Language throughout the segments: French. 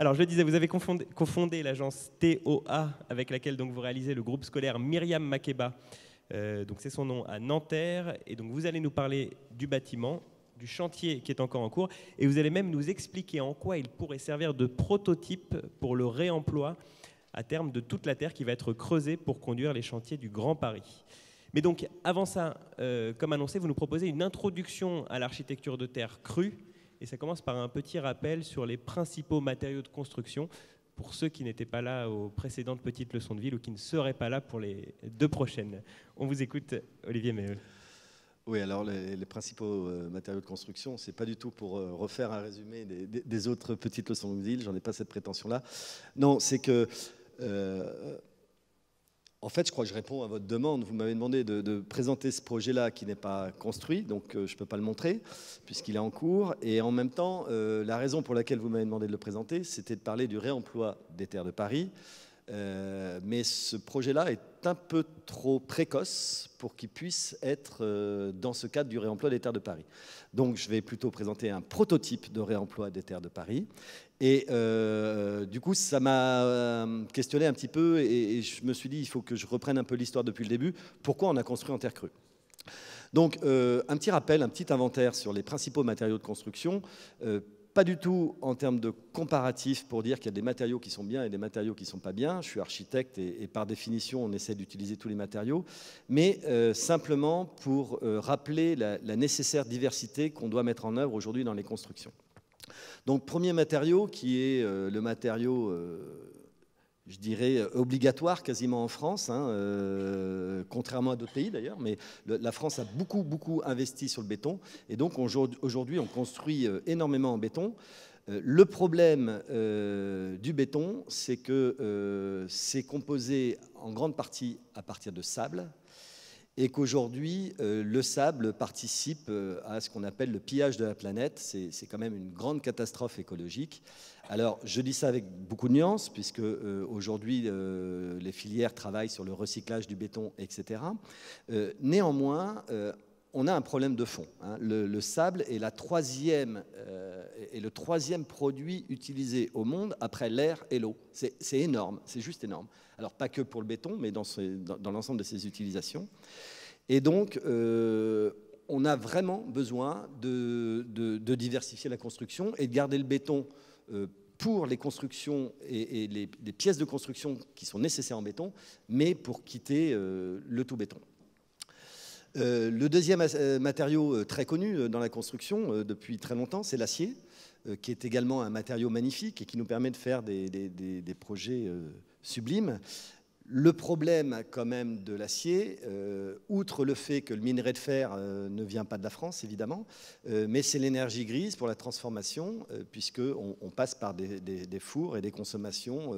Alors, je le disais, vous avez cofondé l'agence TOA, avec laquelle donc, vous réalisez le groupe scolaire Myriam Makeba. Donc, c'est son nom, à Nanterre. Et donc, vous allez nous parler du bâtiment, du chantier qui est encore en cours. Et vous allez même nous expliquer en quoi il pourrait servir de prototype pour le réemploi à terme de toute la terre qui va être creusée pour conduire les chantiers du Grand Paris. Mais donc, avant ça, comme annoncé, vous nous proposez une introduction à l'architecture de terre crue. Et ça commence par un petit rappel sur les principaux matériaux de construction pour ceux qui n'étaient pas là aux précédentes petites leçons de ville ou qui ne seraient pas là pour les 2 prochaines. On vous écoute, Olivier Méheul. Oui, alors les principaux matériaux de construction, c'est pas du tout pour refaire un résumé des autres petites leçons de ville, j'en ai pas cette prétention-là. Non, c'est que, en fait, je crois que je réponds à votre demande. Vous m'avez demandé de présenter ce projet-là qui n'est pas construit, donc je ne peux pas le montrer puisqu'il est en cours. Et en même temps, la raison pour laquelle vous m'avez demandé de le présenter, c'était de parler du réemploi des terres de Paris. Mais ce projet-là est un peu trop précoce pour qu'il puisse être dans ce cadre du réemploi des terres de Paris. Donc je vais plutôt présenter un prototype de réemploi des terres de Paris. Et du coup, ça m'a questionné un petit peu et je me suis dit, il faut que je reprenne un peu l'histoire depuis le début. Pourquoi on a construit en terre crue? Donc un petit rappel, un petit inventaire sur les principaux matériaux de construction. Pas du tout en termes de comparatif pour dire qu'il y a des matériaux qui sont bien et des matériaux qui ne sont pas bien. Je suis architecte et par définition, on essaie d'utiliser tous les matériaux. Mais simplement pour rappeler la nécessaire diversité qu'on doit mettre en œuvre aujourd'hui dans les constructions. Donc, premier matériau qui est le matériau, je dirais, obligatoire quasiment en France, hein, contrairement à d'autres pays d'ailleurs, mais la France a beaucoup investi sur le béton. Et donc, aujourd'hui, on construit énormément en béton. Le problème du béton, c'est que c'est composé en grande partie à partir de sable, et qu'aujourd'hui, le sable participe à ce qu'on appelle le pillage de la planète. C'est quand même une grande catastrophe écologique. Alors, je dis ça avec beaucoup de nuances, puisque aujourd'hui, les filières travaillent sur le recyclage du béton, etc. Néanmoins, on a un problème de fond. Hein. Le sable est le troisième produit utilisé au monde après l'air et l'eau. C'est énorme, c'est juste énorme. Alors, pas que pour le béton, mais dans l'ensemble de ses utilisations. Et donc, on a vraiment besoin de diversifier la construction et de garder le béton pour les constructions et les pièces de construction qui sont nécessaires en béton, mais pour quitter le tout béton. Le deuxième matériau très connu dans la construction depuis très longtemps, c'est l'acier, qui est également un matériau magnifique et qui nous permet de faire des projets sublimes. Le problème quand même de l'acier, outre le fait que le minerai de fer ne vient pas de la France, évidemment, mais c'est l'énergie grise pour la transformation, puisqu'on passe par des fours et des consommations,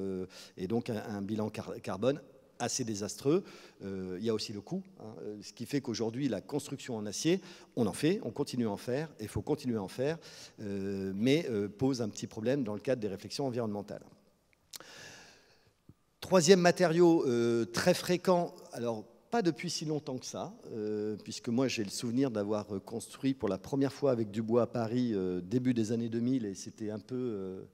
et donc un bilan carbone assez désastreux. Il y a aussi le coût, hein, ce qui fait qu'aujourd'hui, la construction en acier, on en fait, on continue à en faire, et il faut continuer à en faire, mais pose un petit problème dans le cadre des réflexions environnementales. Troisième matériau très fréquent, alors pas depuis si longtemps que ça, puisque moi j'ai le souvenir d'avoir construit pour la première fois avec du bois à Paris début des années 2000, et c'était un peu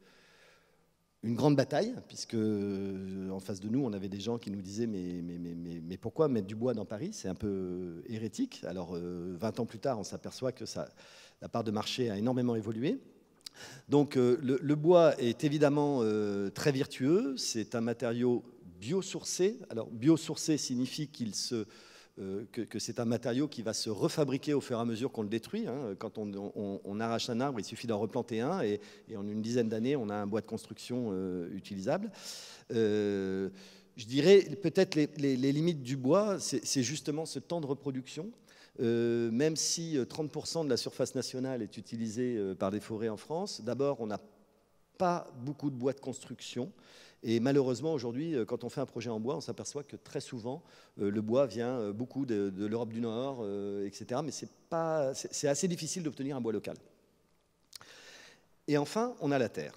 une grande bataille, puisque en face de nous on avait des gens qui nous disaient mais pourquoi mettre du bois dans Paris? C'est un peu hérétique. Alors 20 ans plus tard on s'aperçoit que la part de marché a énormément évolué. Donc le bois est évidemment très vertueux, c'est un matériau biosourcé. Alors biosourcé signifie que c'est un matériau qui va se refabriquer au fur et à mesure qu'on le détruit. Hein. Quand on arrache un arbre, il suffit d'en replanter un et en une dizaine d'années, on a un bois de construction utilisable. Je dirais peut-être les limites du bois, c'est justement ce temps de reproduction. Même si 30% de la surface nationale est utilisée par des forêts en France, d'abord, on n'a pas beaucoup de bois de construction. Et malheureusement, aujourd'hui, quand on fait un projet en bois, on s'aperçoit que très souvent, le bois vient beaucoup de l'Europe du Nord, etc. Mais c'est assez difficile d'obtenir un bois local. Et enfin, on a la terre.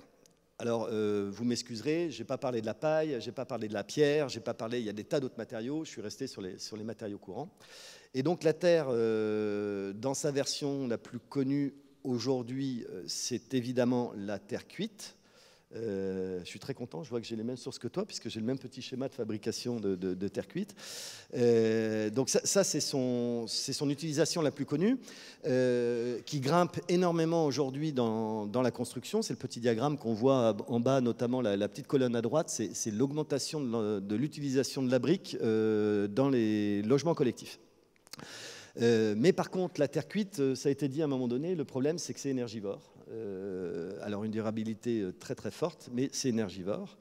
Alors, vous m'excuserez, je n'ai pas parlé de la paille, je n'ai pas parlé de la pierre, il y a des tas d'autres matériaux, je suis resté sur les matériaux courants. Et donc la terre, dans sa version la plus connue aujourd'hui, c'est évidemment la terre cuite. Je suis très content, je vois que j'ai les mêmes sources que toi, puisque j'ai le même petit schéma de fabrication de terre cuite. Donc ça c'est son utilisation la plus connue, qui grimpe énormément aujourd'hui dans la construction. C'est le petit diagramme qu'on voit en bas, notamment la petite colonne à droite, c'est l'augmentation de l'utilisation de la brique dans les logements collectifs. Mais par contre, la terre cuite, ça a été dit à un moment donné, le problème c'est que c'est énergivore. Alors une durabilité très très forte, mais c'est énergivore.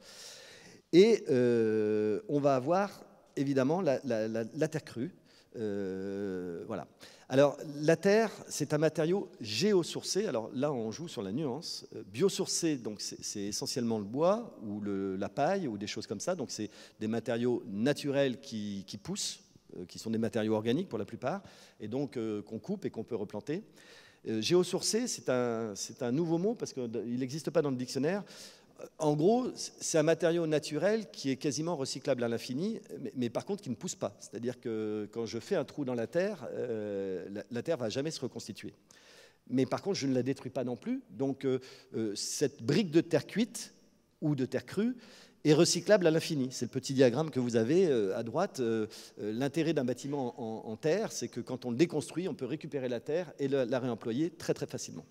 Et on va avoir évidemment la terre crue. Voilà. Alors la terre, c'est un matériau géosourcé. Alors là, on joue sur la nuance. Biosourcé, donc c'est essentiellement le bois ou la paille ou des choses comme ça. Donc c'est des matériaux naturels qui poussent, qui sont des matériaux organiques pour la plupart, et donc qu'on coupe et qu'on peut replanter. Géosourcé, c'est un nouveau mot parce qu'il n'existe pas dans le dictionnaire. En gros, c'est un matériau naturel qui est quasiment recyclable à l'infini, mais par contre qui ne pousse pas. C'est-à-dire que quand je fais un trou dans la terre ne va jamais se reconstituer. Mais par contre, je ne la détruis pas non plus. Donc cette brique de terre cuite ou de terre crue est recyclable à l'infini. C'est le petit diagramme que vous avez à droite. L'intérêt d'un bâtiment en terre, c'est que quand on le déconstruit, on peut récupérer la terre et la réemployer très très facilement.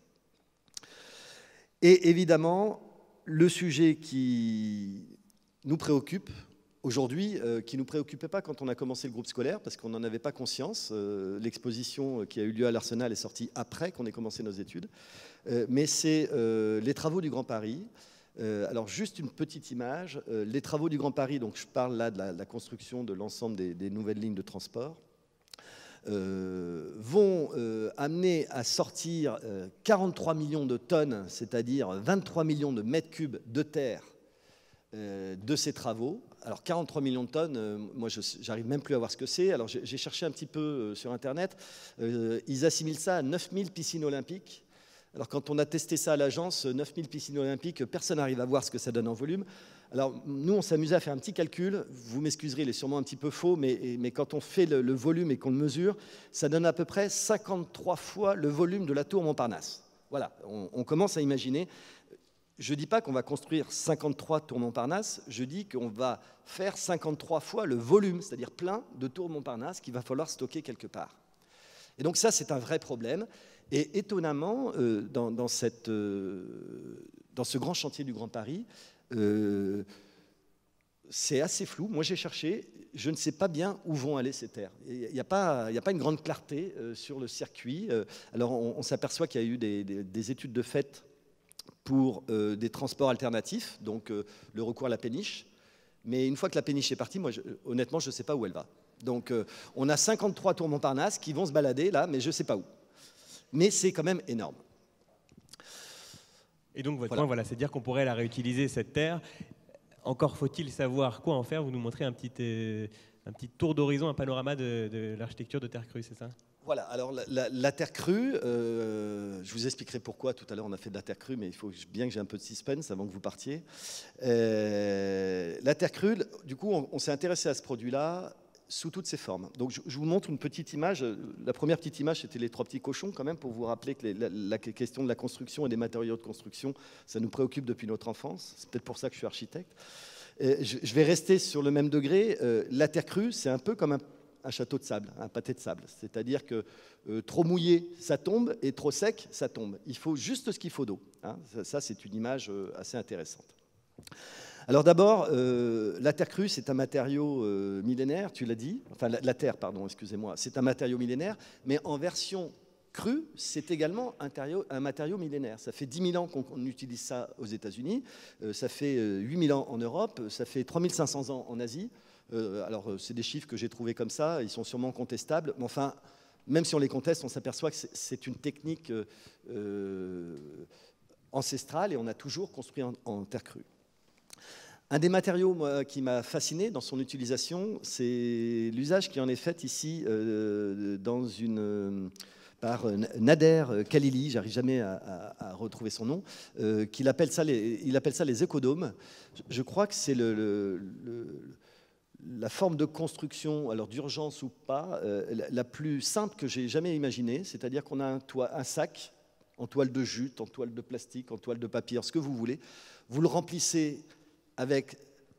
Et évidemment, le sujet qui nous préoccupe aujourd'hui, qui ne nous préoccupait pas quand on a commencé le groupe scolaire, parce qu'on n'en avait pas conscience. L'exposition qui a eu lieu à l'Arsenal est sortie après qu'on ait commencé nos études. Mais c'est les travaux du Grand Paris. Alors juste une petite image, les travaux du Grand Paris, donc je parle là de la construction de l'ensemble des nouvelles lignes de transport, vont amener à sortir 43 millions de tonnes, c'est-à-dire 23 millions de mètres cubes de terre de ces travaux. Alors 43 millions de tonnes, moi j'arrive même plus à voir ce que c'est. Alors j'ai cherché un petit peu sur Internet, ils assimilent ça à 9000 piscines olympiques. Alors quand on a testé ça à l'agence, 9000 piscines olympiques, personne n'arrive à voir ce que ça donne en volume. Alors nous, on s'amusait à faire un petit calcul, vous m'excuserez, il est sûrement un petit peu faux, mais quand on fait le volume et qu'on le mesure, ça donne à peu près 53 fois le volume de la tour Montparnasse. Voilà, on commence à imaginer. Je ne dis pas qu'on va construire 53 tours Montparnasse, je dis qu'on va faire 53 fois le volume, c'est-à-dire plein de tours Montparnasse qu'il va falloir stocker quelque part. Et donc ça, c'est un vrai problème. Et étonnamment, dans ce grand chantier du Grand Paris, c'est assez flou. Moi, j'ai cherché, je ne sais pas bien où vont aller ces terres. Il n'y a pas une grande clarté sur le circuit. Alors, on s'aperçoit qu'il y a eu des études de fait pour des transports alternatifs, donc le recours à la péniche. Mais une fois que la péniche est partie, moi, honnêtement, je ne sais pas où elle va. Donc, on a 53 tours Montparnasse qui vont se balader là, mais je ne sais pas où. Mais c'est quand même énorme. Et donc votre point, voilà, c'est dire qu'on pourrait la réutiliser, cette terre. Encore faut-il savoir quoi en faire. Vous nous montrez un petit tour d'horizon, un panorama de l'architecture de terre crue, c'est ça? Voilà, alors la terre crue, je vous expliquerai pourquoi. Tout à l'heure on a fait de la terre crue, mais il faut bien que j'ai un peu de suspense avant que vous partiez. La terre crue, du coup on s'est intéressé à ce produit-là sous toutes ses formes. Donc je vous montre une petite image. La première petite image, c'était les trois petits cochons quand même, pour vous rappeler que la question de la construction et des matériaux de construction, ça nous préoccupe depuis notre enfance. C'est peut-être pour ça que je suis architecte. Je vais rester sur le même degré. La terre crue, c'est un peu comme un château de sable, un pâté de sable. C'est-à-dire que trop mouillé, ça tombe, et trop sec, ça tombe. Il faut juste ce qu'il faut d'eau. Hein. Ça, c'est une image assez intéressante. Alors d'abord, la terre crue, c'est un matériau millénaire, tu l'as dit. Enfin, la terre, pardon, excusez-moi. C'est un matériau millénaire, mais en version crue, c'est également un matériau millénaire. Ça fait 10 000 ans qu'on utilise ça aux États-Unis, ça fait 8 000 ans en Europe, ça fait 3 500 ans en Asie. Alors, c'est des chiffres que j'ai trouvés comme ça, ils sont sûrement contestables, mais enfin, même si on les conteste, on s'aperçoit que c'est une technique ancestrale et on a toujours construit en terre crue. Un des matériaux qui m'a fasciné dans son utilisation, c'est l'usage qui en est fait ici par Nader Khalili, j'arrive jamais à retrouver son nom, il appelle ça les écodomes. Je crois que c'est la forme de construction, alors d'urgence ou pas, la plus simple que j'ai jamais imaginée, c'est-à-dire qu'on a un toit, un sac, en toile de jute, en toile de plastique, en toile de papier, ce que vous voulez. Vous le remplissez avec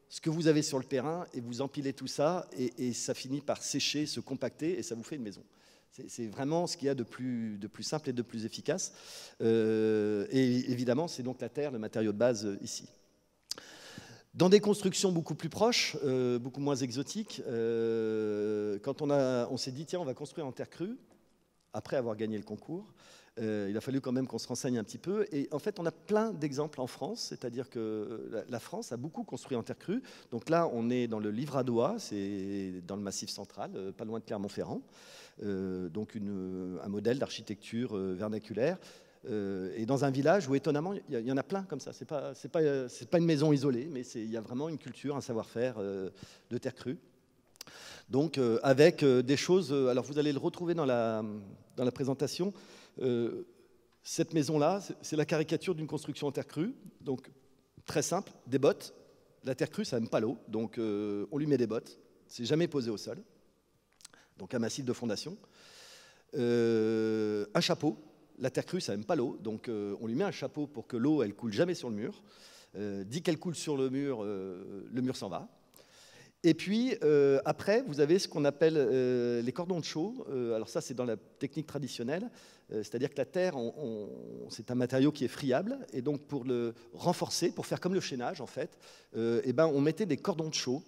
ce que vous avez sur le terrain et vous empilez tout ça et ça finit par sécher, se compacter et ça vous fait une maison. C'est vraiment ce qu'il y a de plus simple et de plus efficace. Et évidemment, c'est donc la terre, le matériau de base ici. Dans des constructions beaucoup plus proches, beaucoup moins exotiques, quand on s'est dit, tiens, on va construire en terre crue, après avoir gagné le concours, il a fallu quand même qu'on se renseigne un petit peu. Et en fait, on a plein d'exemples en France, c'est-à-dire que la France a beaucoup construit en terre crue. Donc là, on est dans le Livradois, c'est dans le Massif central, pas loin de Clermont-Ferrand. Donc un modèle d'architecture vernaculaire. Et dans un village où, étonnamment, il y en a plein comme ça. C'est pas une maison isolée, mais il y a vraiment une culture, un savoir-faire de terre crue. Donc, avec des choses... alors, vous allez le retrouver dans la présentation. Cette maison-là, c'est la caricature d'une construction en terre crue. Donc, très simple, des bottes. La terre crue, ça n'aime pas l'eau, donc on lui met des bottes. C'est jamais posé au sol. Donc, un massif de fondation. Un chapeau. La terre crue, ça n'aime pas l'eau, donc on lui met un chapeau pour que l'eau, elle coule jamais sur le mur. Dès qu'elle coule sur le mur s'en va. Et puis, après, vous avez ce qu'on appelle les cordons de chaux. Alors ça, c'est dans la technique traditionnelle. C'est-à-dire que la terre, c'est un matériau qui est friable. Et donc, pour le renforcer, pour faire comme le chaînage, en fait, on mettait des cordons de chaux.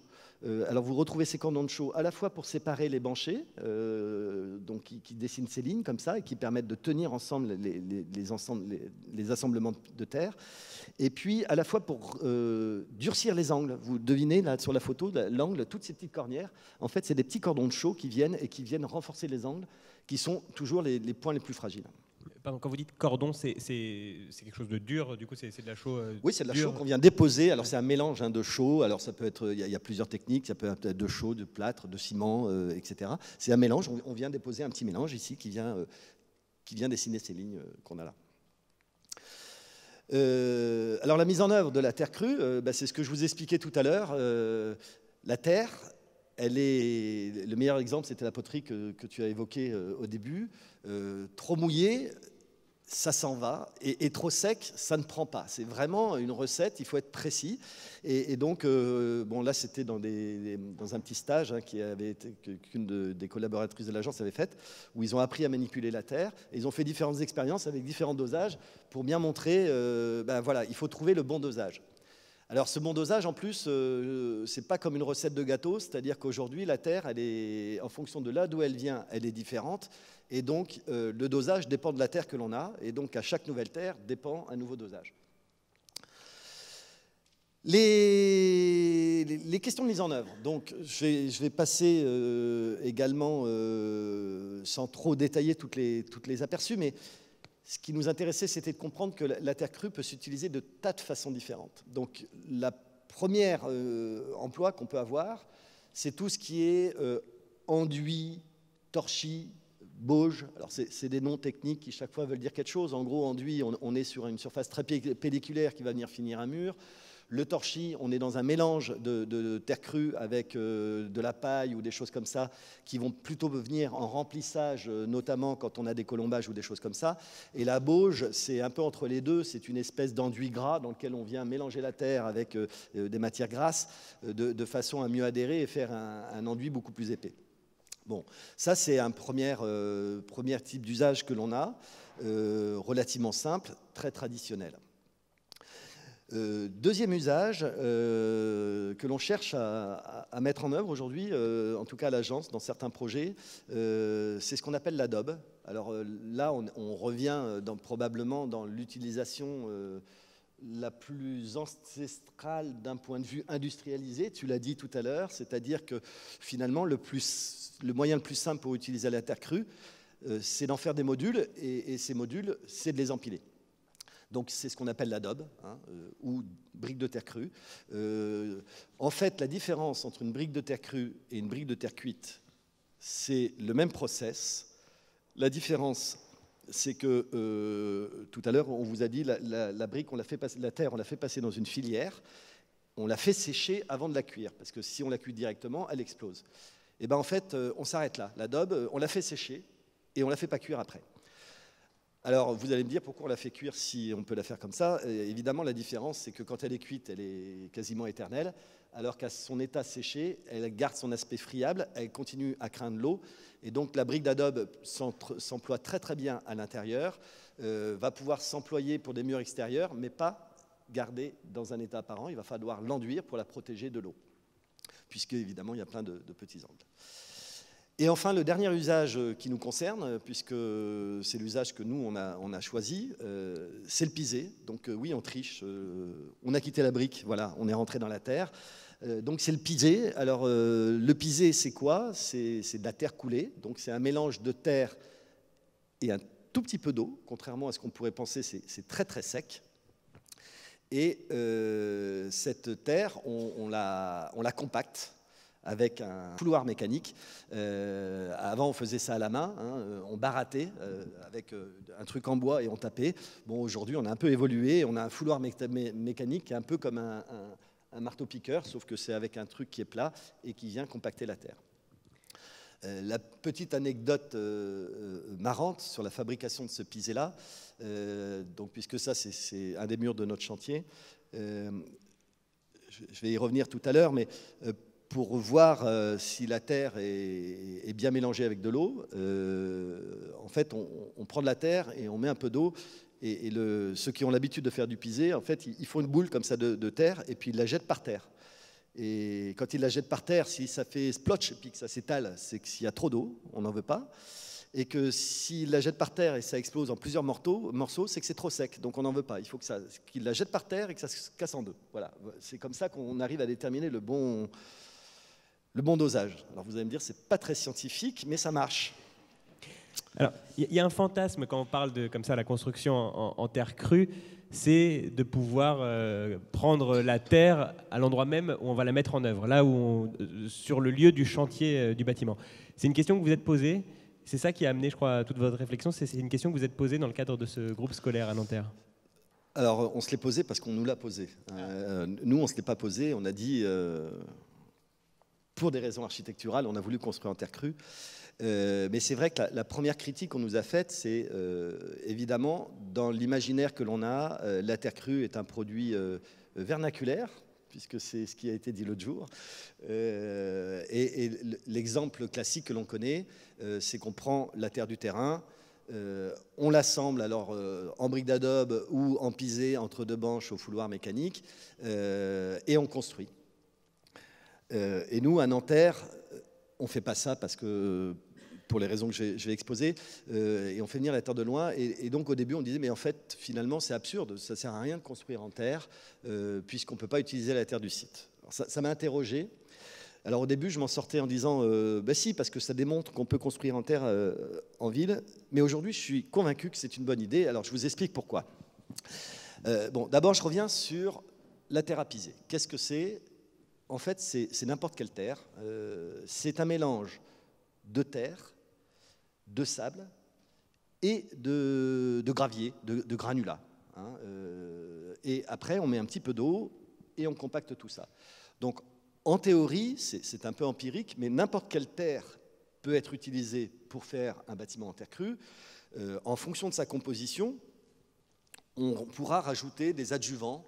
Alors, vous retrouvez ces cordons de chaux à la fois pour séparer les banchets, donc qui dessinent ces lignes comme ça, et qui permettent de tenir ensemble les assemblements de terre. Et puis, à la fois pour durcir les angles. Vous devinez, là, sur la photo, l'angle, toutes ces petites cornières, en fait, c'est des petits cordons de chaux qui viennent renforcer les angles, qui sont toujours les points les plus fragiles. Pardon, quand vous dites cordon, c'est quelque chose de dur, du coup c'est de la chaux oui, c'est de la dure. chaux qu'on vient déposer. Alors c'est un mélange de chaux. Alors ça peut être, il y a plusieurs techniques. Ça peut être de chaux, de plâtre, de ciment, etc. C'est un mélange. On vient déposer un petit mélange ici qui vient dessiner ces lignes qu'on a là. Alors la mise en œuvre de la terre crue, c'est ce que je vous expliquais tout à l'heure. La terre, le meilleur exemple, c'était la poterie que tu as évoquée au début. Trop mouillée, ça s'en va, et trop sec, ça ne prend pas. C'est vraiment une recette, il faut être précis. Et donc, là, c'était dans un petit stage qu'une des collaboratrices de l'agence avait fait, où ils ont appris à manipuler la terre. Et ils ont fait différentes expériences avec différents dosages pour bien montrer, il faut trouver le bon dosage. Alors ce bon dosage, en plus, c'est pas comme une recette de gâteau, c'est-à-dire qu'aujourd'hui, la terre, elle est, en fonction de là d'où elle vient, elle est différente. Et donc, le dosage dépend de la terre que l'on a. Et donc, à chaque nouvelle terre dépend un nouveau dosage. Les questions de mise en œuvre. Donc, je vais passer également, sans trop détailler toutes les aperçus, mais ce qui nous intéressait, c'était de comprendre que la terre crue peut s'utiliser de tas de façons différentes. Donc, la première emploi qu'on peut avoir, c'est tout ce qui est enduit, torchis, bauge. Alors, c'est des noms techniques qui, chaque fois, veulent dire quelque chose. En gros, enduit, on est sur une surface très pelliculaire qui va venir finir un mur. Le torchis, on est dans un mélange de terre crue avec de la paille ou des choses comme ça qui vont plutôt venir en remplissage, notamment quand on a des colombages ou des choses comme ça. Et la bauge, c'est un peu entre les deux. C'est une espèce d'enduit gras dans lequel on vient mélanger la terre avec des matières grasses de façon à mieux adhérer et faire un enduit beaucoup plus épais. Bon, ça c'est un premier type d'usage que l'on a, relativement simple, très traditionnel. Deuxième usage que l'on cherche à mettre en œuvre aujourd'hui, en tout cas à l'agence, dans certains projets, c'est ce qu'on appelle l'adobe. Alors là, on revient probablement dans l'utilisation la plus ancestrale d'un point de vue industrialisé, tu l'as dit tout à l'heure, c'est-à-dire que finalement, le moyen le plus simple pour utiliser la terre crue, c'est d'en faire des modules, et ces modules, c'est de les empiler. Donc c'est ce qu'on appelle l'adobe, ou brique de terre crue. En fait, la différence entre une brique de terre crue et une brique de terre cuite, c'est le même process. La différence, c'est que tout à l'heure, on vous a dit la brique, la terre, on l'a fait passer dans une filière, on l'a fait sécher avant de la cuire, parce que si on la cuit directement, elle explose. Et bien en fait, on s'arrête là. L'adobe, on l'a fait sécher et on ne la fait pas cuire après. Alors, vous allez me dire pourquoi on la fait cuire si on peut la faire comme ça. Évidemment, la différence, c'est que quand elle est cuite, elle est quasiment éternelle, alors qu'à son état séché, elle garde son aspect friable, elle continue à craindre l'eau, et donc la brique d'adobe s'emploie très très bien à l'intérieur, va pouvoir s'employer pour des murs extérieurs, mais pas garder dans un état apparent. Il va falloir l'enduire pour la protéger de l'eau, puisque évidemment, il y a plein de petits angles. Et enfin, le dernier usage qui nous concerne, puisque c'est l'usage que nous, on a choisi, c'est le pisé. Donc oui, on triche, on a quitté la brique, voilà, on est rentré dans la terre. Donc c'est le pisé. Alors le pisé, c'est quoi? C'est de la terre coulée. Donc c'est un mélange de terre et un tout petit peu d'eau. Contrairement à ce qu'on pourrait penser, c'est très très sec. Et cette terre, on la compacte avec un couloir mécanique. Avant, on faisait ça à la main, hein, on barattait avec un truc en bois et on tapait. Bon, aujourd'hui, on a un peu évolué, on a un fouloir mécanique qui est un peu comme un marteau-piqueur, sauf que c'est avec un truc qui est plat et qui vient compacter la terre. La petite anecdote marrante sur la fabrication de ce pisé-là, donc puisque ça, c'est un des murs de notre chantier, je vais y revenir tout à l'heure, mais pour voir si la terre est bien mélangée avec de l'eau, en fait, on prend de la terre et on met un peu d'eau. Et ceux qui ont l'habitude de faire du pisé, en fait, ils font une boule comme ça de terre et puis ils la jettent par terre. Et quand ils la jettent par terre, si ça fait splotch et puis que ça s'étale, c'est qu'il y a trop d'eau, on n'en veut pas. Et que s'ils la jettent par terre et ça explose en plusieurs morceaux, c'est que c'est trop sec, donc on n'en veut pas. Il faut qu'ils la jettent par terre et que ça se casse en deux. Voilà, c'est comme ça qu'on arrive à déterminer le bon dosage. Alors vous allez me dire, c'est pas très scientifique, mais ça marche. Alors, il y a un fantasme quand on parle de comme ça la construction en terre crue, c'est de pouvoir prendre la terre à l'endroit même où on va la mettre en œuvre, là où sur le lieu du chantier du bâtiment. C'est une question que vous êtes posée. C'est ça qui a amené, je crois, à toute votre réflexion. C'est une question que vous êtes posée dans le cadre de ce groupe scolaire à Nanterre. Alors, on se l'est posé parce qu'on nous l'a posé. Nous, on ne se l'est pas posé. On a dit, pour des raisons architecturales, on a voulu construire en terre crue. Mais c'est vrai que la première critique qu'on nous a faite, c'est évidemment, dans l'imaginaire que l'on a, la terre crue est un produit vernaculaire, puisque c'est ce qui a été dit l'autre jour. Et l'exemple classique que l'on connaît, c'est qu'on prend la terre du terrain, on l'assemble alors en briques d'adobe ou en pisé entre deux banches au fouloir mécanique, et on construit. Et nous, à Nanterre, on ne fait pas ça parce que, pour les raisons que je vais exposer, et on fait venir la terre de loin. Et donc au début, on disait, mais en fait, finalement, c'est absurde, ça ne sert à rien de construire en terre, puisqu'on ne peut pas utiliser la terre du site. Alors, ça m'a interrogé. Alors au début, je m'en sortais en disant, bah si, parce que ça démontre qu'on peut construire en terre en ville. Mais aujourd'hui, je suis convaincu que c'est une bonne idée. Alors je vous explique pourquoi. Bon, d'abord, je reviens sur la terre à piser. Qu'est-ce que c'est ? En fait, c'est n'importe quelle terre. C'est un mélange de terre, de sable et de gravier, de granulats. Hein, et après, on met un petit peu d'eau et on compacte tout ça. Donc, en théorie, c'est un peu empirique, mais n'importe quelle terre peut être utilisée pour faire un bâtiment en terre crue. En fonction de sa composition, on pourra rajouter des adjuvants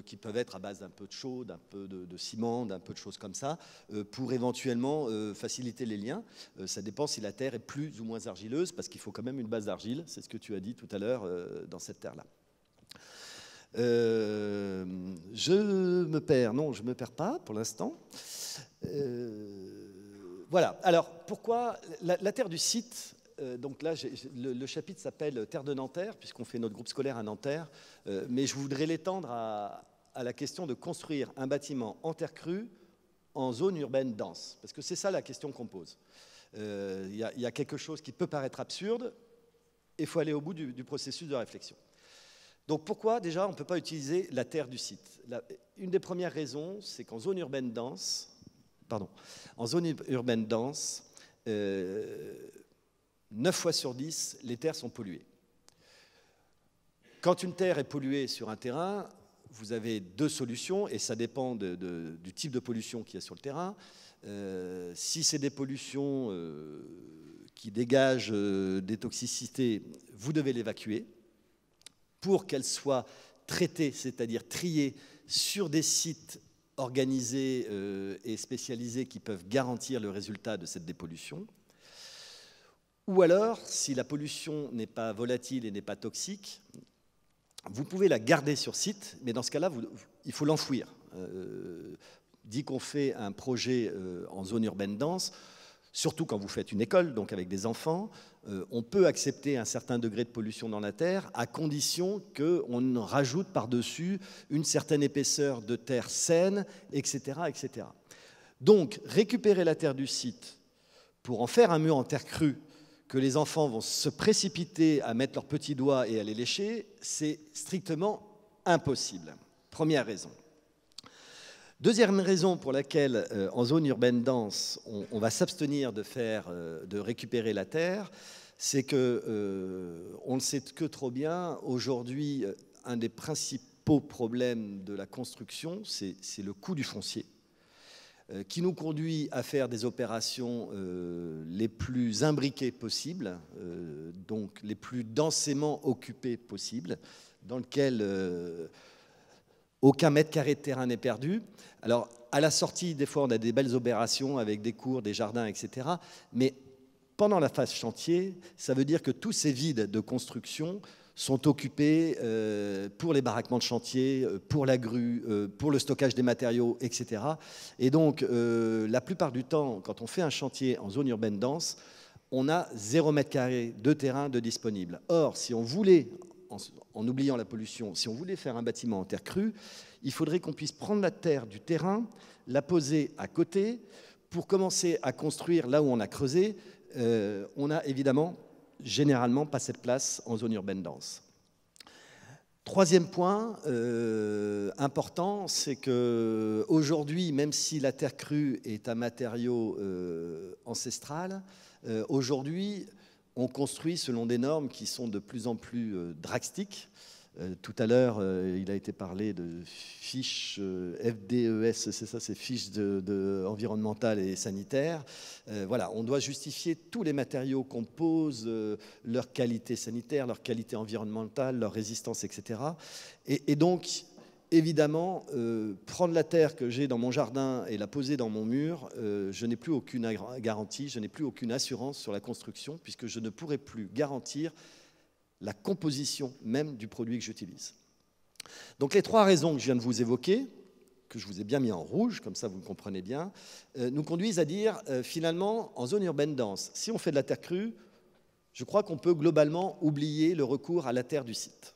qui peuvent être à base d'un peu de chaux, d'un peu de ciment, d'un peu de choses comme ça, pour éventuellement faciliter les liens. Ça dépend si la terre est plus ou moins argileuse, parce qu'il faut quand même une base d'argile, c'est ce que tu as dit tout à l'heure dans cette terre-là. Je me perds, non, je ne me perds pas pour l'instant. Voilà, alors pourquoi la terre du site? Donc là, le chapitre s'appelle Terre de Nanterre, puisqu'on fait notre groupe scolaire à Nanterre, mais je voudrais l'étendre à la question de construire un bâtiment en terre crue en zone urbaine dense, parce que c'est ça la question qu'on pose. Il y a quelque chose qui peut paraître absurde, et il faut aller au bout du processus de réflexion. Donc pourquoi déjà on ne peut pas utiliser la terre du site? Une des premières raisons, c'est qu'en zone urbaine dense, 9 fois sur 10, les terres sont polluées. Quand une terre est polluée sur un terrain, vous avez deux solutions, et ça dépend du type de pollution qu'il y a sur le terrain. Si c'est des pollutions qui dégagent des toxicités, vous devez l'évacuer pour qu'elle soit traitée, c'est-à-dire triée sur des sites organisés et spécialisés qui peuvent garantir le résultat de cette dépollution. Ou alors, si la pollution n'est pas volatile et n'est pas toxique, vous pouvez la garder sur site, mais dans ce cas-là, il faut l'enfouir. Dit qu'on fait un projet en zone urbaine dense, surtout quand vous faites une école, donc avec des enfants, on peut accepter un certain degré de pollution dans la terre à condition qu'on rajoute par-dessus une certaine épaisseur de terre saine, etc., etc. Donc, récupérer la terre du site pour en faire un mur en terre crue que les enfants vont se précipiter à mettre leurs petits doigts et à les lécher, c'est strictement impossible. Première raison. Deuxième raison pour laquelle, en zone urbaine dense, on va s'abstenir de récupérer la terre, c'est que, on le sait que trop bien, aujourd'hui, un des principaux problèmes de la construction, c'est le coût du foncier, qui nous conduit à faire des opérations les plus imbriquées possibles, donc les plus densément occupées possibles, dans lesquelles aucun mètre carré de terrain n'est perdu. Alors, à la sortie, des fois, on a des belles opérations avec des cours, des jardins, etc. Mais pendant la phase chantier, ça veut dire que tous ces vides de construction sont occupés pour les baraquements de chantier, pour la grue, pour le stockage des matériaux, etc. Et donc, la plupart du temps, quand on fait un chantier en zone urbaine dense, on a 0 mètre carré de terrain de disponible. Or, si on voulait, en oubliant la pollution, si on voulait faire un bâtiment en terre crue, il faudrait qu'on puisse prendre la terre du terrain, la poser à côté, pour commencer à construire là où on a creusé. On n'a évidemment, généralement, pas cette place en zone urbaine dense. Troisième point important, c'est qu'aujourd'hui, même si la terre crue est un matériau ancestral, aujourd'hui, on construit selon des normes qui sont de plus en plus drastiques. Tout à l'heure, il a été parlé de fiches FDES, c'est ça, c'est fiches environnementales et sanitaires. Voilà, on doit justifier tous les matériaux qu'on pose, leur qualité sanitaire, leur qualité environnementale, leur résistance, etc. Et donc, évidemment, prendre la terre que j'ai dans mon jardin et la poser dans mon mur, je n'ai plus aucune garantie, je n'ai plus aucune assurance sur la construction, puisque je ne pourrai plus garantir la composition même du produit que j'utilise. Donc les trois raisons que je viens de vous évoquer, que je vous ai bien mis en rouge, comme ça vous me comprenez bien, nous conduisent à dire, finalement, en zone urbaine dense, si on fait de la terre crue, je crois qu'on peut globalement oublier le recours à la terre du site.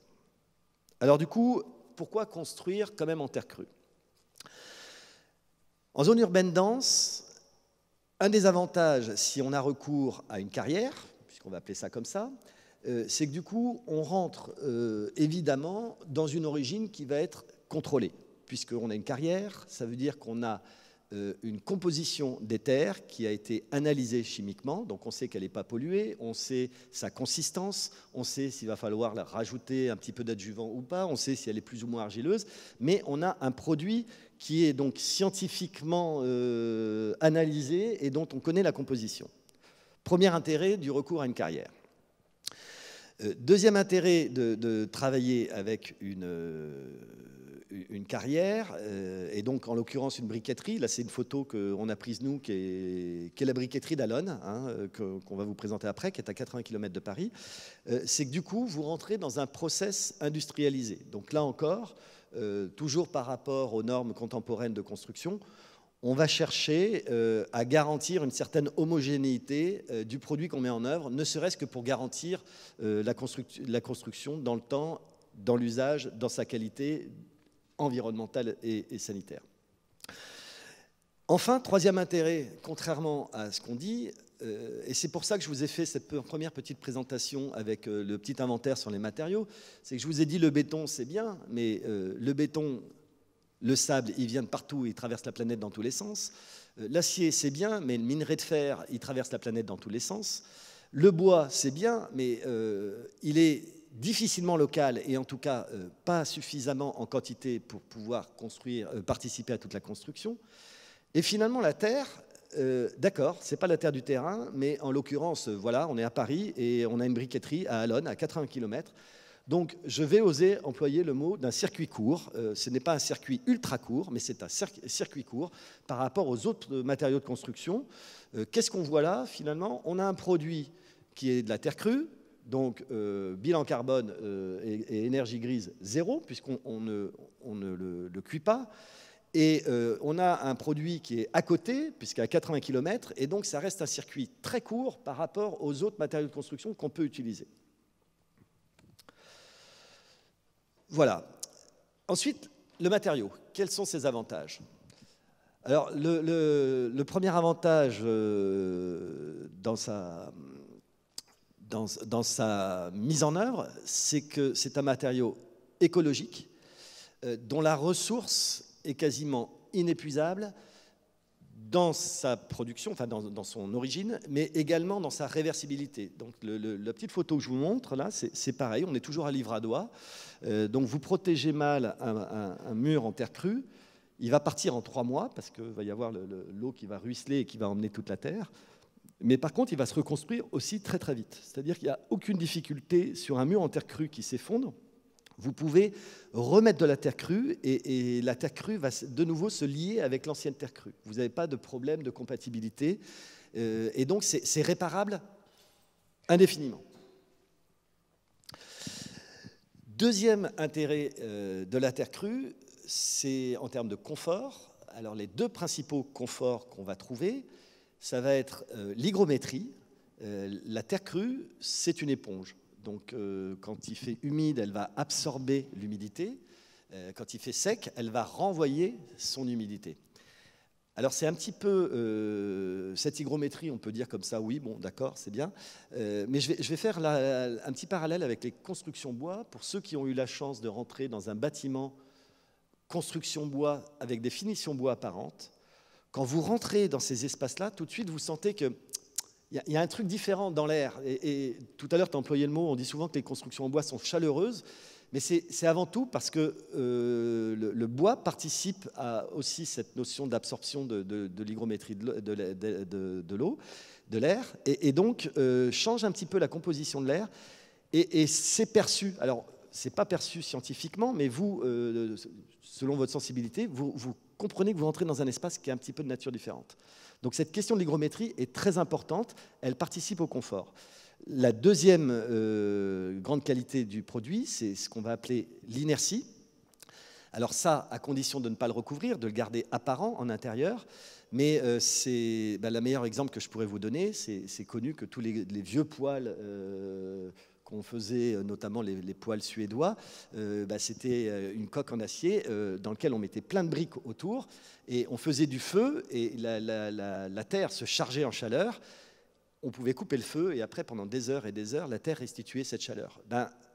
Alors du coup, pourquoi construire quand même en terre crue? En zone urbaine dense, un des avantages, si on a recours à une carrière, puisqu'on va appeler ça comme ça, c'est que du coup, on rentre évidemment dans une origine qui va être contrôlée. Puisqu'on a une carrière, ça veut dire qu'on a une composition des terres qui a été analysée chimiquement, donc on sait qu'elle n'est pas polluée, on sait sa consistance, on sait s'il va falloir rajouter un petit peu d'adjuvant ou pas, on sait si elle est plus ou moins argileuse, mais on a un produit qui est donc scientifiquement analysé et dont on connaît la composition. Premier intérêt du recours à une carrière. Deuxième intérêt de travailler avec une carrière, et donc en l'occurrence une briqueterie. Là, c'est une photo qu'on a prise nous, qui est la briqueterie d'Alonne, hein, qu'on va vous présenter après, qui est à 80 km de Paris. C'est que du coup, vous rentrez dans un process industrialisé. Donc là encore, toujours par rapport aux normes contemporaines de construction, on va chercher à garantir une certaine homogénéité du produit qu'on met en œuvre, ne serait-ce que pour garantir la construction dans le temps, dans l'usage, dans sa qualité environnementale et sanitaire. Enfin, troisième intérêt, contrairement à ce qu'on dit, et c'est pour ça que je vous ai fait cette première petite présentation avec le petit inventaire sur les matériaux, c'est que je vous ai dit le béton c'est bien, mais le béton, le sable, il vient de partout, il traverse la planète dans tous les sens. L'acier, c'est bien, mais le minerai de fer, il traverse la planète dans tous les sens. Le bois, c'est bien, mais il est difficilement local et en tout cas pas suffisamment en quantité pour pouvoir participer à toute la construction. Et finalement, la terre, d'accord, c'est pas la terre du terrain, mais en l'occurrence, voilà, on est à Paris et on a une briqueterie à Allonne, à 80 km. Donc, je vais oser employer le mot d'un circuit court. Ce n'est pas un circuit ultra court, mais c'est un circuit court par rapport aux autres matériaux de construction. Qu'est-ce qu'on voit là, finalement? On a un produit qui est de la terre crue, donc bilan carbone et énergie grise, zéro, puisqu'on ne le cuit pas. Et on a un produit qui est à côté, puisqu'à 80 km, et donc ça reste un circuit très court par rapport aux autres matériaux de construction qu'on peut utiliser. Voilà. Ensuite, le matériau. Quels sont ses avantages? Alors, le premier avantage dans sa mise en œuvre, c'est que c'est un matériau écologique dont la ressource est quasiment inépuisable dans sa production, enfin dans son origine, mais également dans sa réversibilité. Donc la petite photo que je vous montre là, c'est pareil, on est toujours à livre à doigt. Donc vous protégez mal un mur en terre crue, il va partir en 3 mois parce qu'il va y avoir l'eau qui va ruisseler et qui va emmener toute la terre. Mais par contre, il va se reconstruire aussi très très vite. C'est-à-dire qu'il n'y a aucune difficulté sur un mur en terre crue qui s'effondre. Vous pouvez remettre de la terre crue et la terre crue va de nouveau se lier avec l'ancienne terre crue. Vous n'avez pas de problème de compatibilité et donc c'est réparable indéfiniment. Deuxième intérêt de la terre crue, c'est en termes de confort. Alors les 2 principaux conforts qu'on va trouver, ça va être l'hygrométrie. La terre crue, c'est une éponge. Donc, quand il fait humide, elle va absorber l'humidité. Quand il fait sec, elle va renvoyer son humidité. Alors, c'est un petit peu cette hygrométrie, on peut dire comme ça, oui, bon, d'accord, c'est bien. Mais je vais faire un petit parallèle avec les constructions bois. Pour ceux qui ont eu la chance de rentrer dans un bâtiment construction bois avec des finitions bois apparentes, quand vous rentrez dans ces espaces-là, tout de suite, vous sentez que il y a un truc différent dans l'air. Et tout à l'heure, tu as employé le mot, on dit souvent que les constructions en bois sont chaleureuses, mais c'est avant tout parce que le bois participe à aussi cette notion d'absorption de l'hygrométrie de l'eau, de l'air, et donc change un petit peu la composition de l'air, et c'est perçu. Alors, ce n'est pas perçu scientifiquement, mais vous, selon votre sensibilité, vous comprenez que vous rentrez dans un espace qui est un petit peu de nature différente. Donc cette question de l'hygrométrie est très importante, elle participe au confort. La deuxième grande qualité du produit, c'est ce qu'on va appeler l'inertie. Alors ça, à condition de ne pas le recouvrir, de le garder apparent en intérieur, mais c'est le meilleur exemple que je pourrais vous donner, c'est connu que tous les vieux poêles qu'on faisait, notamment les poêles suédois, c'était une coque en acier dans laquelle on mettait plein de briques autour et on faisait du feu et la terre se chargeait en chaleur. On pouvait couper le feu et après, pendant des heures et des heures, la terre restituait cette chaleur.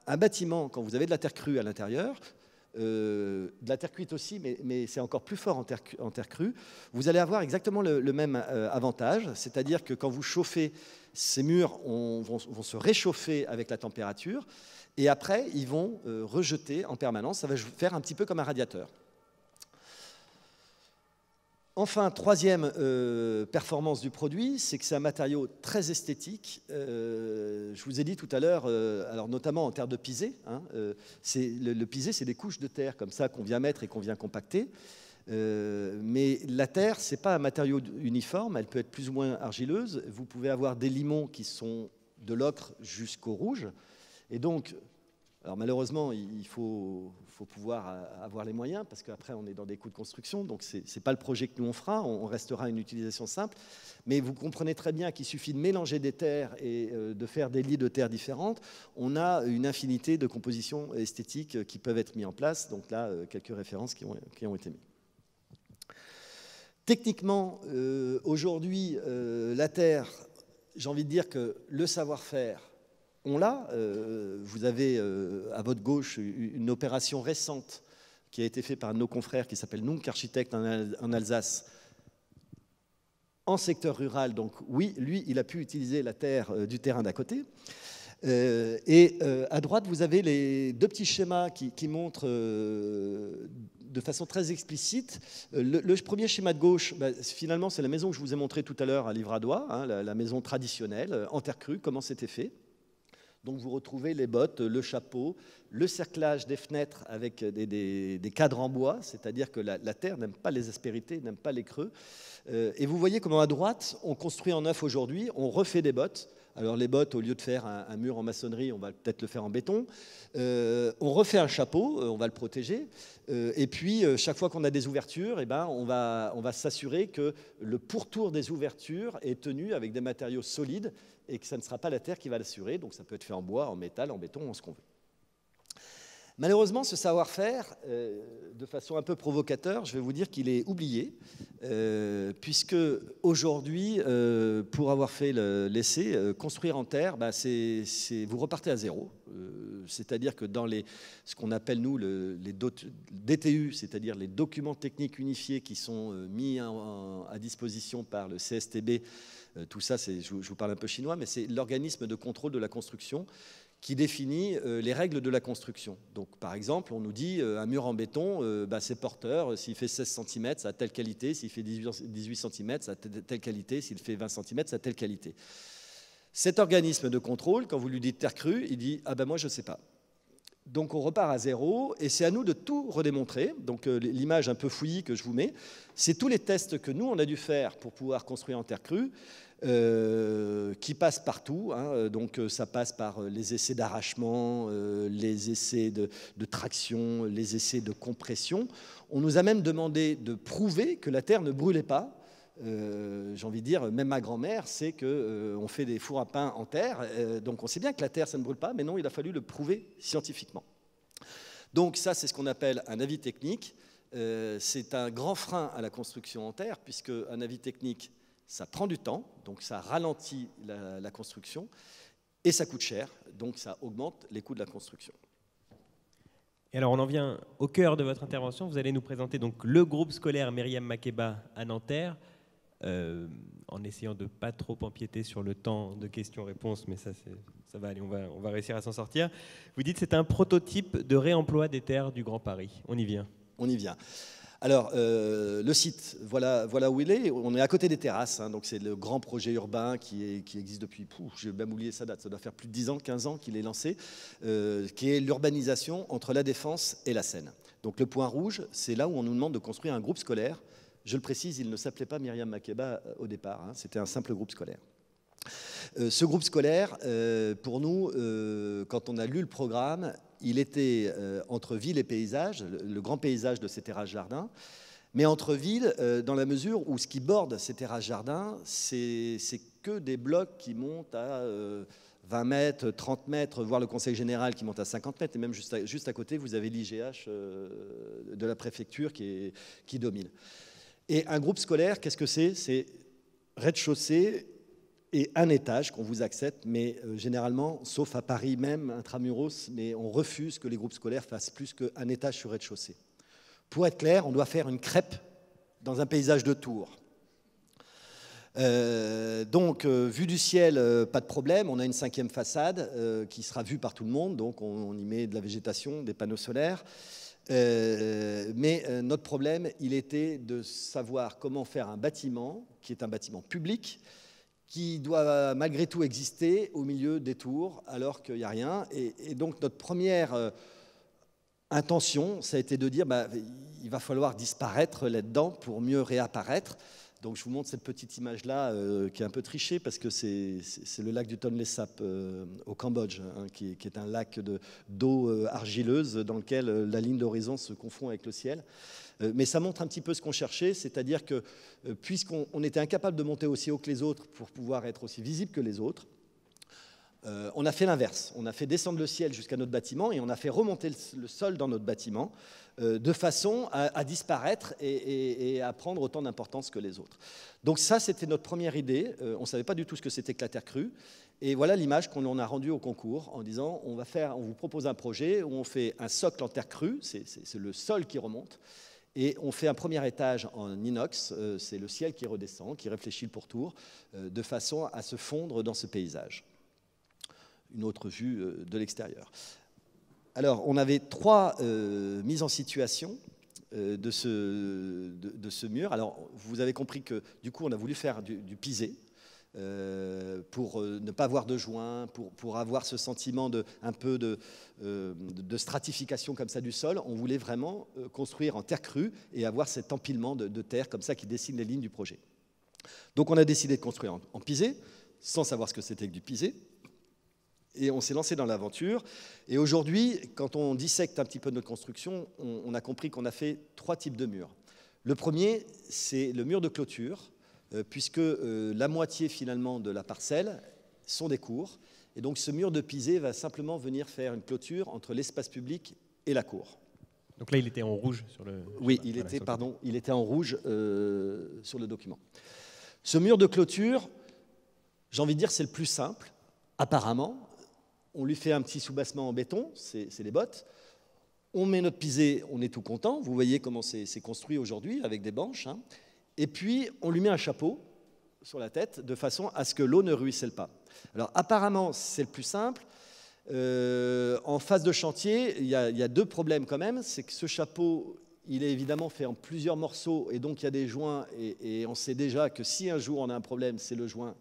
Un bâtiment, quand vous avez de la terre crue à l'intérieur, de la terre cuite aussi, mais c'est encore plus fort en terre crue, vous allez avoir exactement le même avantage, c'est-à-dire que quand vous chauffez, ces murs vont se réchauffer avec la température, et après, ils vont rejeter en permanence, ça va faire un petit peu comme un radiateur. Enfin, troisième performance du produit, c'est que c'est un matériau très esthétique. Je vous ai dit tout à l'heure, alors notamment en terre de pisé, hein, le pisé, c'est des couches de terre comme ça qu'on vient mettre et qu'on vient compacter. Mais la terre, ce n'est pas un matériau uniforme, elle peut être plus ou moins argileuse. Vous pouvez avoir des limons qui sont de l'ocre jusqu'au rouge. Et donc, alors malheureusement, il faut pouvoir avoir les moyens, parce qu'après, on est dans des coûts de construction, donc ce n'est pas le projet que nous on fera, on restera une utilisation simple. Mais vous comprenez très bien qu'il suffit de mélanger des terres et de faire des lits de terre différentes. On a une infinité de compositions esthétiques qui peuvent être mises en place. Donc là, quelques références qui ont été mises. Techniquement, aujourd'hui, la terre, j'ai envie de dire que le savoir-faire, on l'a. Vous avez à votre gauche une opération récente qui a été faite par un de nos confrères qui s'appelle Nunc Architecte en Alsace, en secteur rural. Donc oui, lui, il a pu utiliser la terre du terrain d'à côté. Et à droite, vous avez les 2 petits schémas qui montrent de façon très explicite. Le premier schéma de gauche, finalement, c'est la maison que je vous ai montrée tout à l'heure à Livradois, hein, la maison traditionnelle, en terre crue, comment c'était fait. Donc vous retrouvez les bottes, le chapeau, le cerclage des fenêtres avec des cadres en bois, c'est-à-dire que la terre n'aime pas les aspérités, n'aime pas les creux. Et vous voyez comment à droite, on construit en neuf aujourd'hui, on refait des bottes. Alors les bottes, au lieu de faire un mur en maçonnerie, on va peut-être le faire en béton. On refait un chapeau, on va le protéger. Et puis, chaque fois qu'on a des ouvertures, eh ben, on va s'assurer que le pourtour des ouvertures est tenu avec des matériaux solides et que ça ne sera pas la terre qui va l'assurer. Donc ça peut être fait en bois, en métal, en béton, en ce qu'on veut. Malheureusement, ce savoir-faire, de façon un peu provocateur, je vais vous dire qu'il est oublié, puisque aujourd'hui, pour avoir fait l'essai, construire en terre, vous repartez à zéro. C'est-à-dire que dans ce qu'on appelle, nous, les DTU, c'est-à-dire les documents techniques unifiés qui sont mis à disposition par le CSTB, tout ça, je vous parle un peu chinois, mais c'est l'organisme de contrôle de la construction qui définit les règles de la construction. Donc, par exemple, on nous dit un mur en béton, c'est porteur, s'il fait 16 cm, ça a telle qualité, s'il fait 18 cm, ça a telle qualité, s'il fait 20 cm, ça a telle qualité. Cet organisme de contrôle, quand vous lui dites terre crue, il dit « Ah ben moi, je ne sais pas ». Donc, on repart à zéro, et c'est à nous de tout redémontrer. Donc, l'image un peu fouillie que je vous mets, c'est tous les tests que nous, on a dû faire pour pouvoir construire en terre crue, qui passent partout, hein. Donc ça passe par les essais d'arrachement, les essais de traction, les essais de compression. On nous a même demandé de prouver que la terre ne brûlait pas. J'ai envie de dire, même ma grand-mère sait qu'on fait des fours à pain en terre, donc on sait bien que la terre, ça ne brûle pas, mais non, il a fallu le prouver scientifiquement. Donc ça, c'est ce qu'on appelle un avis technique. C'est un grand frein à la construction en terre, puisque un avis technique, ça prend du temps, donc ça ralentit la construction, et ça coûte cher, donc ça augmente les coûts de la construction. Et alors on en vient au cœur de votre intervention. Vous allez nous présenter donc le groupe scolaire Myriam Makeba à Nanterre, en essayant de ne pas trop empiéter sur le temps de questions-réponses, mais ça va aller, on va réussir à s'en sortir. Vous dites que c'est un prototype de réemploi des terres du Grand Paris. On y vient. On y vient. Alors, le site, voilà où il est. On est à côté des terrasses, hein, donc c'est le grand projet urbain qui existe depuis, j'ai même oublié sa date, ça doit faire plus de 10 ans, 15 ans qu'il est lancé, qui est l'urbanisation entre la Défense et la Seine. Donc le point rouge, c'est là où on nous demande de construire un groupe scolaire. Je le précise, il ne s'appelait pas Myriam Makeba au départ, hein, c'était un simple groupe scolaire. Ce groupe scolaire, pour nous, quand on a lu le programme, il était entre ville et paysage, le grand paysage de ces terrasses-jardins, mais entre villes, dans la mesure où ce qui borde ces terrasses-jardins, c'est que des blocs qui montent à 20 mètres, 30 mètres, voire le Conseil général qui monte à 50 mètres, et même juste à côté, vous avez l'IGH de la préfecture qui domine. Et un groupe scolaire, qu'est-ce que c'est? C'est rez-de-chaussée et un étage qu'on vous accepte, mais généralement, sauf à Paris même, intramuros, mais on refuse que les groupes scolaires fassent plus qu'un étage sur rez-de-chaussée. Pour être clair, on doit faire une crêpe dans un paysage de Tours. Donc, vue du ciel, pas de problème, on a une 5e façade qui sera vue par tout le monde, donc on y met de la végétation, des panneaux solaires. Mais notre problème, il était de savoir comment faire un bâtiment, qui est un bâtiment public, qui doit malgré tout exister au milieu des tours, alors qu'il n'y a rien. Et donc notre première intention, ça a été de dire il va falloir disparaître là-dedans pour mieux réapparaître. Donc je vous montre cette petite image-là qui est un peu trichée parce que c'est le lac du Tonlé Sap au Cambodge, hein, qui est un lac d'eau argileuse dans lequel la ligne d'horizon se confond avec le ciel. Mais ça montre un petit peu ce qu'on cherchait, c'est-à-dire que puisqu'on était incapable de monter aussi haut que les autres pour pouvoir être aussi visible que les autres, on a fait l'inverse. On a fait descendre le ciel jusqu'à notre bâtiment et on a fait remonter le sol dans notre bâtiment de façon à disparaître et à prendre autant d'importance que les autres. Donc ça, c'était notre première idée. On ne savait pas du tout ce que c'était que la terre crue. Et voilà l'image qu'on en a rendue au concours en disant on vous propose un projet où on fait un socle en terre crue, c'est le sol qui remonte. Et on fait un premier étage en inox, c'est le ciel qui redescend, qui réfléchit le pourtour, de façon à se fondre dans ce paysage. Une autre vue de l'extérieur. Alors, on avait 3 mises en situation. de ce mur. Alors, vous avez compris que du coup, on a voulu faire du pisé pour ne pas avoir de joints, pour avoir ce sentiment un peu de stratification comme ça du sol. On voulait vraiment construire en terre crue et avoir cet empilement de terre comme ça qui dessine les lignes du projet. Donc, on a décidé de construire en pisé, sans savoir ce que c'était que du pisé. Et on s'est lancé dans l'aventure. Et aujourd'hui, quand on dissecte un petit peu notre construction, on a compris qu'on a fait 3 types de murs. Le premier, c'est le mur de clôture, puisque la moitié finalement de la parcelle sont des cours. Et donc ce mur de pisé va simplement venir faire une clôture entre l'espace public et la cour. Donc là, il était en rouge sur le... Oui, il était en rouge sur le document. Ce mur de clôture, j'ai envie de dire, c'est le plus simple, apparemment. On lui fait un petit soubassement en béton, c'est les bottes. On met notre pisé, on est tout content. Vous voyez comment c'est construit aujourd'hui avec des banches. Hein. Et puis, on lui met un chapeau sur la tête de façon à ce que l'eau ne ruisselle pas. Alors, apparemment, c'est le plus simple. En phase de chantier, il y a 2 problèmes quand même. C'est que ce chapeau, il est évidemment fait en plusieurs morceaux et donc il y a des joints. Et on sait déjà que si un jour on a un problème, c'est le joint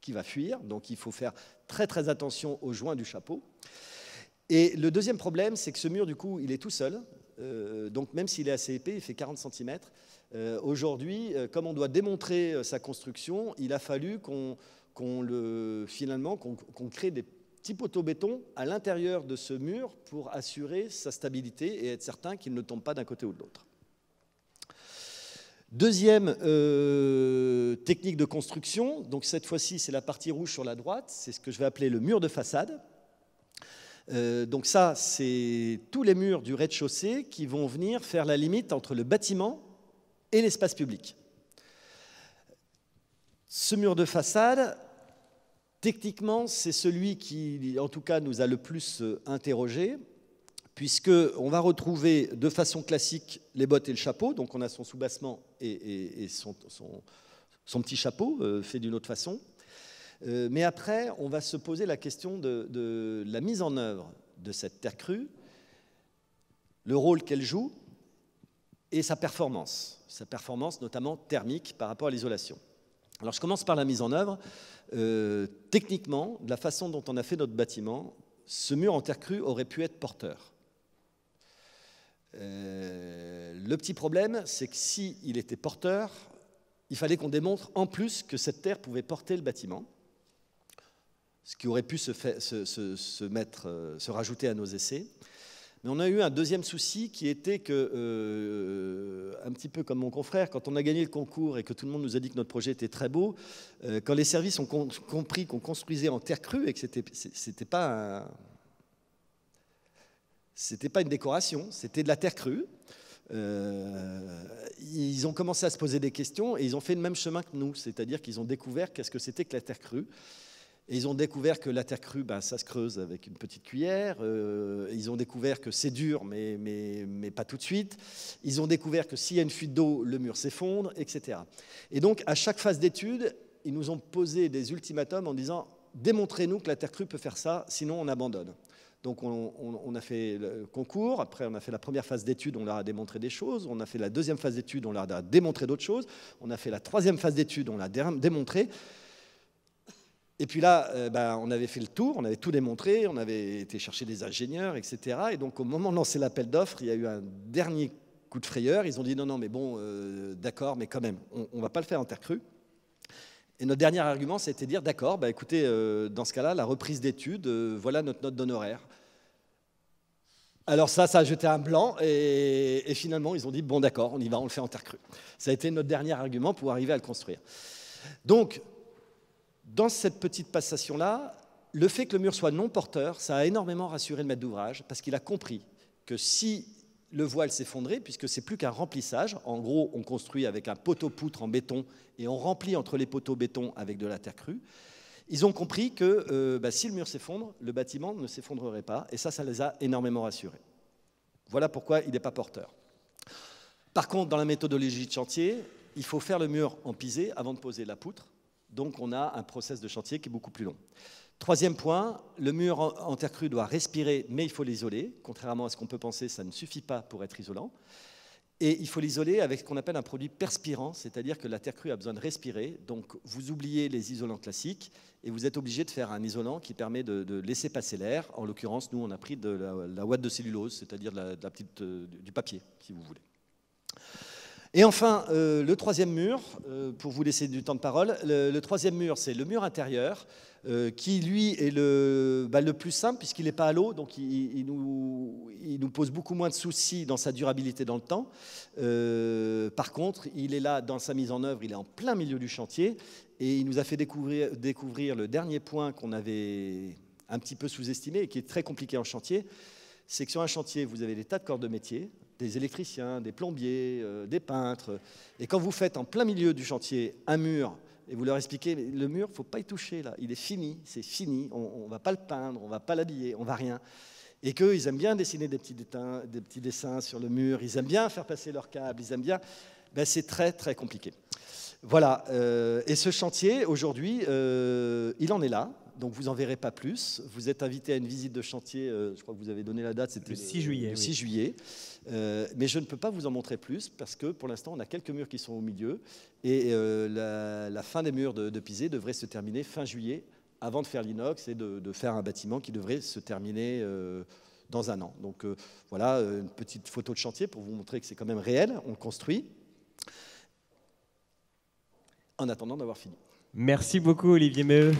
qui va fuir. Donc, il faut faire très très attention aux joints du chapeau. Et le deuxième problème, c'est que ce mur, du coup, il est tout seul. Donc même s'il est assez épais, il fait 40 cm. Aujourd'hui, comme on doit démontrer sa construction, il a fallu qu'on crée des petits poteaux béton à l'intérieur de ce mur pour assurer sa stabilité et être certain qu'il ne tombe pas d'un côté ou de l'autre. Deuxième technique de construction, donc cette fois-ci c'est la partie rouge sur la droite, c'est ce que je vais appeler le mur de façade. Donc ça, c'est tous les murs du rez-de-chaussée qui vont venir faire la limite entre le bâtiment et l'espace public. Ce mur de façade, techniquement, c'est celui qui, en tout cas, nous a le plus interrogé, puisqu'on va retrouver de façon classique les bottes et le chapeau, donc on a son soubassement et son petit chapeau fait d'une autre façon. Mais après, on va se poser la question de la mise en œuvre de cette terre crue, le rôle qu'elle joue et sa performance notamment thermique par rapport à l'isolation. Alors je commence par la mise en œuvre. Techniquement, de la façon dont on a fait notre bâtiment, ce mur en terre crue aurait pu être porteur. Le petit problème, c'est que s'il était porteur, il fallait qu'on démontre en plus que cette terre pouvait porter le bâtiment, ce qui aurait pu se rajouter à nos essais. Mais on a eu un deuxième souci qui était que, un petit peu comme mon confrère, quand on a gagné le concours et que tout le monde nous a dit que notre projet était très beau, quand les services ont compris qu'on construisait en terre crue et que c'était pas une décoration, c'était de la terre crue. Ils ont commencé à se poser des questions et ils ont fait le même chemin que nous, c'est-à-dire qu'ils ont découvert qu'est-ce que c'était que la terre crue. Et ils ont découvert que la terre crue, ça se creuse avec une petite cuillère. Ils ont découvert que c'est dur, mais pas tout de suite. Ils ont découvert que s'il y a une fuite d'eau, le mur s'effondre, etc. Et donc, à chaque phase d'étude, ils nous ont posé des ultimatums en disant « Démontrez-nous que la terre crue peut faire ça, sinon on abandonne ». Donc on a fait le concours, après on a fait la première phase d'étude, on leur a démontré des choses, on a fait la deuxième phase d'étude, on leur a démontré d'autres choses, on a fait la troisième phase d'étude, on l'a démontré. Et puis là, on avait fait le tour, on avait tout démontré, on avait été chercher des ingénieurs, etc. Et donc au moment de lancer l'appel d'offres, il y a eu un dernier coup de frayeur. Ils ont dit non, mais bon, d'accord, mais quand même, on ne va pas le faire en terre crue. Et notre dernier argument, c'était de dire d'accord, écoutez, dans ce cas-là, la reprise d'études, voilà notre note d'honoraire. Alors ça a jeté un blanc et finalement, ils ont dit bon d'accord, on y va, on le fait en terre crue. Ça a été notre dernier argument pour arriver à le construire. Donc, dans cette petite passation-là, le fait que le mur soit non porteur, ça a énormément rassuré le maître d'ouvrage parce qu'il a compris que si le voile s'effondrait, puisque c'est plus qu'un remplissage, en gros, on construit avec un poteau-poutre en béton et on remplit entre les poteaux béton avec de la terre crue, ils ont compris que si le mur s'effondre, le bâtiment ne s'effondrerait pas et ça les a énormément rassurés. Voilà pourquoi il n'est pas porteur. Par contre, dans la méthodologie de chantier, il faut faire le mur en pisé avant de poser la poutre. Donc, on a un process de chantier qui est beaucoup plus long. Troisième point, le mur en terre crue doit respirer, mais il faut l'isoler. Contrairement à ce qu'on peut penser, ça ne suffit pas pour être isolant. Et il faut l'isoler avec ce qu'on appelle un produit perspirant, c'est-à-dire que la terre crue a besoin de respirer. Donc vous oubliez les isolants classiques et vous êtes obligé de faire un isolant qui permet de laisser passer l'air. En l'occurrence, nous, on a pris de la ouate de cellulose, c'est-à-dire du papier, si vous voulez. Et enfin, le troisième mur, pour vous laisser du temps de parole, le troisième mur, c'est le mur intérieur, qui lui est le plus simple puisqu'il n'est pas à l'eau, donc il nous pose beaucoup moins de soucis dans sa durabilité dans le temps. Par contre, il est là dans sa mise en œuvre, il est en plein milieu du chantier et il nous a fait découvrir le dernier point qu'on avait un petit peu sous-estimé et qui est très compliqué en chantier, c'est que sur un chantier, vous avez des tas de corps de métier, des électriciens, des plombiers, des peintres. Et quand vous faites en plein milieu du chantier un mur, et vous leur expliquez, le mur, il ne faut pas y toucher, là, il est fini, c'est fini, on ne va pas le peindre, on ne va pas l'habiller, on ne va rien. Et qu'eux, ils aiment bien dessiner des petits dessins sur le mur, ils aiment bien faire passer leurs câbles, ils aiment bien... Ben, c'est très, très compliqué. Voilà, et ce chantier, aujourd'hui, il en est là. Donc vous n'en verrez pas plus. Vous êtes invité à une visite de chantier, je crois que vous avez donné la date, c'était le 6 juillet. Le 6 juillet. Mais je ne peux pas vous en montrer plus parce que pour l'instant, on a quelques murs qui sont au milieu. Et la fin des murs de Pisé devrait se terminer fin juillet, avant de faire l'inox et de faire un bâtiment qui devrait se terminer dans un an. Donc voilà, une petite photo de chantier pour vous montrer que c'est quand même réel, on le construit. En attendant d'avoir fini. Merci beaucoup Olivier Meheux.